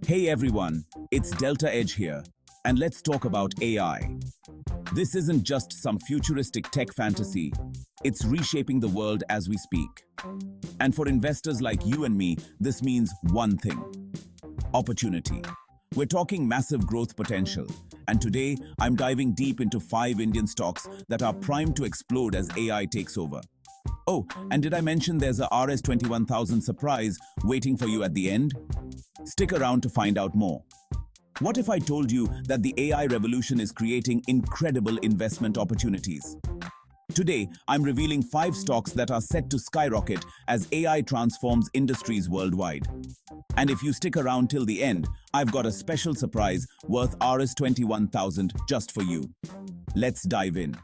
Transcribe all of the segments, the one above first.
Hey everyone, it's Delta Edge here, and let's talk about AI. This isn't just some futuristic tech fantasy, it's reshaping the world as we speak. And for investors like you and me, this means one thing: opportunity. We're talking massive growth potential, and today I'm diving deep into 5 Indian stocks that are primed to explode as AI takes over. Oh, and did I mention there's a Rs 21,000 surprise waiting for you at the end? Stick around to find out more. What if I told you that the AI revolution is creating incredible investment opportunities? Today, I'm revealing 5 stocks that are set to skyrocket as AI transforms industries worldwide. And if you stick around till the end, I've got a special surprise worth Rs 21,000 just for you. Let's dive in.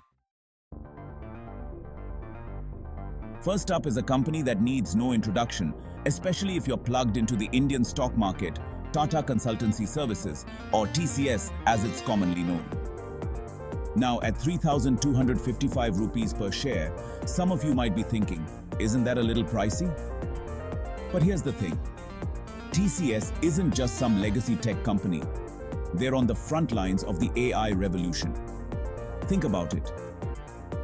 First up is a company that needs no introduction, especially if you're plugged into the Indian stock market, Tata Consultancy Services, or TCS as it's commonly known. Now at 3,255 rupees per share, some of you might be thinking, isn't that a little pricey? But here's the thing. TCS isn't just some legacy tech company. They're on the front lines of the AI revolution. Think about it.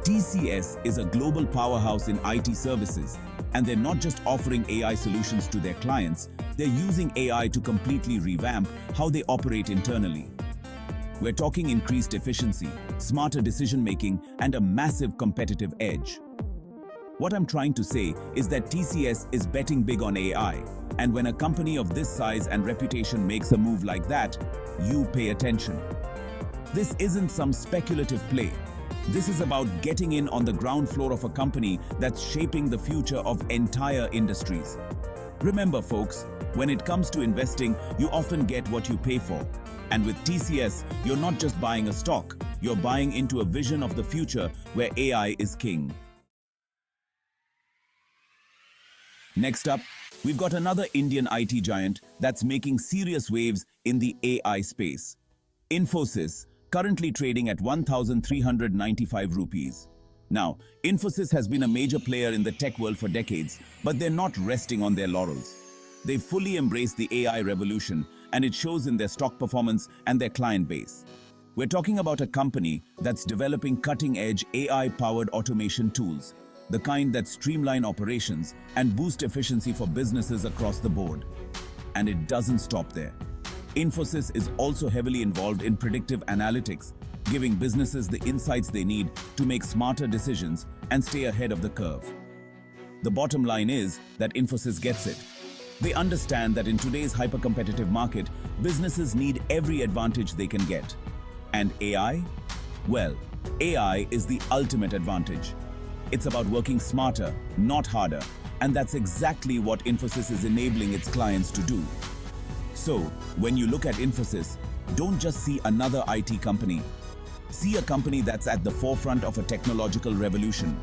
TCS is a global powerhouse in IT services, and they're not just offering AI solutions to their clients, they're using AI to completely revamp how they operate internally. We're talking increased efficiency, smarter decision-making, and a massive competitive edge. What I'm trying to say is that TCS is betting big on AI, and when a company of this size and reputation makes a move like that, you pay attention. This isn't some speculative play. This is about getting in on the ground floor of a company that's shaping the future of entire industries. Remember, folks, when it comes to investing, you often get what you pay for. And with TCS, you're not just buying a stock, you're buying into a vision of the future where AI is king. Next up, we've got another Indian IT giant that's making serious waves in the AI space. Infosys, currently trading at 1,395 rupees. Now, Infosys has been a major player in the tech world for decades, but they're not resting on their laurels. They've fully embraced the AI revolution, and it shows in their stock performance and their client base. We're talking about a company that's developing cutting-edge AI-powered automation tools, the kind that streamline operations and boost efficiency for businesses across the board. And it doesn't stop there. Infosys is also heavily involved in predictive analytics, giving businesses the insights they need to make smarter decisions and stay ahead of the curve. The bottom line is that Infosys gets it. They understand that in today's hyper-competitive market, businesses need every advantage they can get. And AI? Well, AI is the ultimate advantage. It's about working smarter, not harder, and that's exactly what Infosys is enabling its clients to do. So, when you look at Infosys, don't just see another IT company. See a company that's at the forefront of a technological revolution.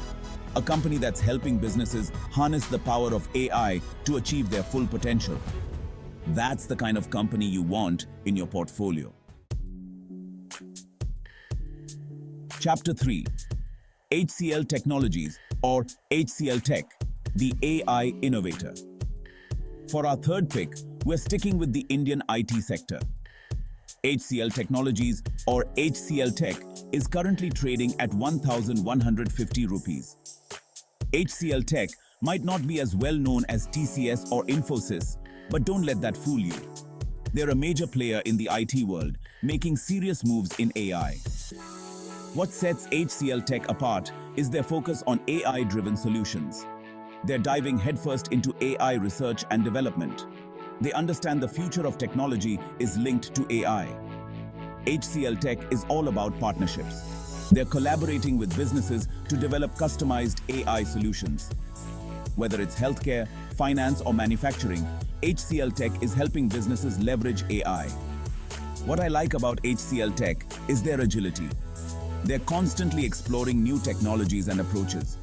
A company that's helping businesses harness the power of AI to achieve their full potential. That's the kind of company you want in your portfolio. Chapter 3. HCL Technologies, or HCL Tech, the AI innovator. For our third pick, we're sticking with the Indian IT sector. HCL Technologies, or HCL Tech, is currently trading at 1,150 rupees. HCL Tech might not be as well known as TCS or Infosys, but don't let that fool you. They're a major player in the IT world, making serious moves in AI. What sets HCL Tech apart is their focus on AI-driven solutions. They're diving headfirst into AI research and development. They understand the future of technology is linked to AI. HCL Tech is all about partnerships. They're collaborating with businesses to develop customized AI solutions. Whether it's healthcare, finance, or manufacturing, HCL Tech is helping businesses leverage AI. What I like about HCL Tech is their agility. They're constantly exploring new technologies and approaches.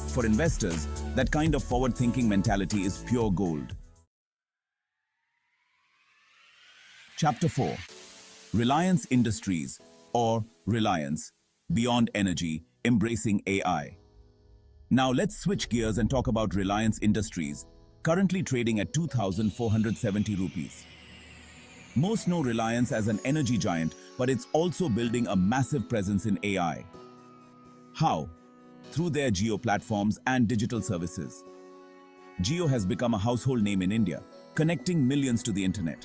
For investors, that kind of forward-thinking mentality is pure gold. Chapter 4. Reliance Industries, or Reliance, Beyond Energy, Embracing AI. Now let's switch gears and talk about Reliance Industries, currently trading at 2,470 rupees. Most know Reliance as an energy giant, but it's also building a massive presence in AI. How? Through their Jio platforms and digital services. Jio has become a household name in India, connecting millions to the internet.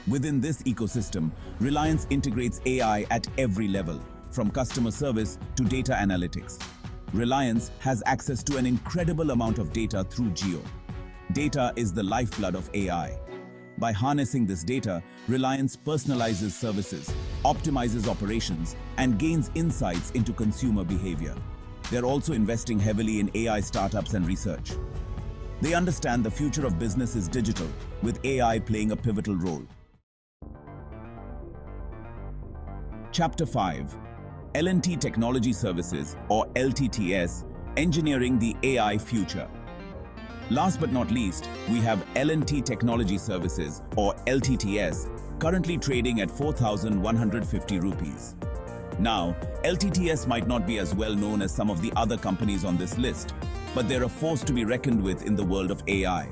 Within this ecosystem, Reliance integrates AI at every level, from customer service to data analytics. Reliance has access to an incredible amount of data through Jio. Data is the lifeblood of AI. By harnessing this data, Reliance personalizes services, optimizes operations, and gains insights into consumer behavior. They're also investing heavily in AI startups and research. They understand the future of business is digital, with AI playing a pivotal role. Chapter 5. L&T Technology Services, or LTTS, Engineering the AI Future. Last but not least, we have L&T Technology Services, or LTTS, currently trading at 4,150 rupees. Now, LTTS might not be as well known as some of the other companies on this list, but they're a force to be reckoned with in the world of AI.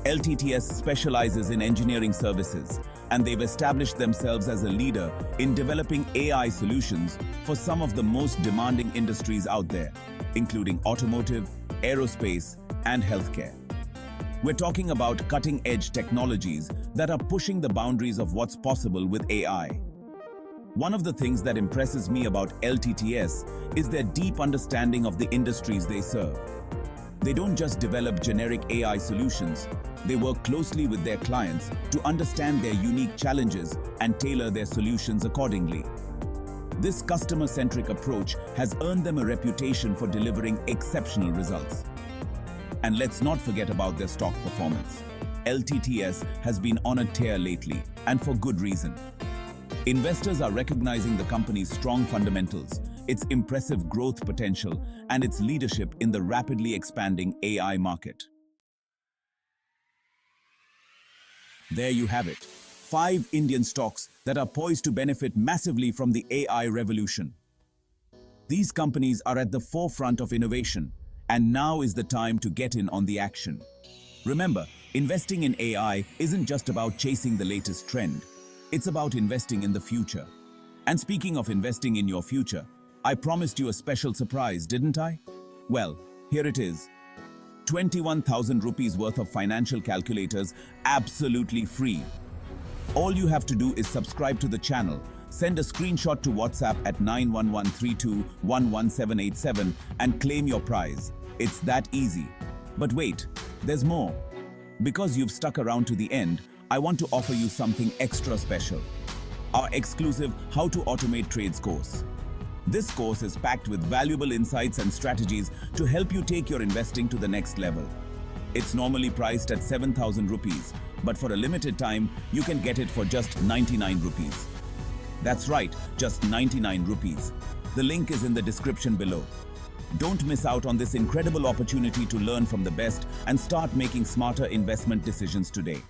LTTS specializes in engineering services, and they've established themselves as a leader in developing AI solutions for some of the most demanding industries out there, including automotive, aerospace, and healthcare. We're talking about cutting-edge technologies that are pushing the boundaries of what's possible with AI. One of the things that impresses me about LTTS is their deep understanding of the industries they serve. They don't just develop generic AI solutions, they work closely with their clients to understand their unique challenges and tailor their solutions accordingly. This customer-centric approach has earned them a reputation for delivering exceptional results. And let's not forget about their stock performance. LTTS has been on a tear lately, and for good reason. Investors are recognizing the company's strong fundamentals, its impressive growth potential, and its leadership in the rapidly expanding AI market. There you have it, 5 Indian stocks that are poised to benefit massively from the AI revolution. These companies are at the forefront of innovation, and now is the time to get in on the action. Remember, investing in AI isn't just about chasing the latest trend. It's about investing in the future. And speaking of investing in your future, I promised you a special surprise, didn't I? Well, here it is. 21,000 rupees worth of financial calculators absolutely free. All you have to do is subscribe to the channel, send a screenshot to WhatsApp at 91132 and claim your prize. It's that easy. But wait, there's more. Because you've stuck around to the end, I want to offer you something extra special. Our exclusive How to Automate Trades course. This course is packed with valuable insights and strategies to help you take your investing to the next level. It's normally priced at 7,000 rupees, but for a limited time, you can get it for just 99 rupees. That's right, just 99 rupees. The link is in the description below. Don't miss out on this incredible opportunity to learn from the best and start making smarter investment decisions today.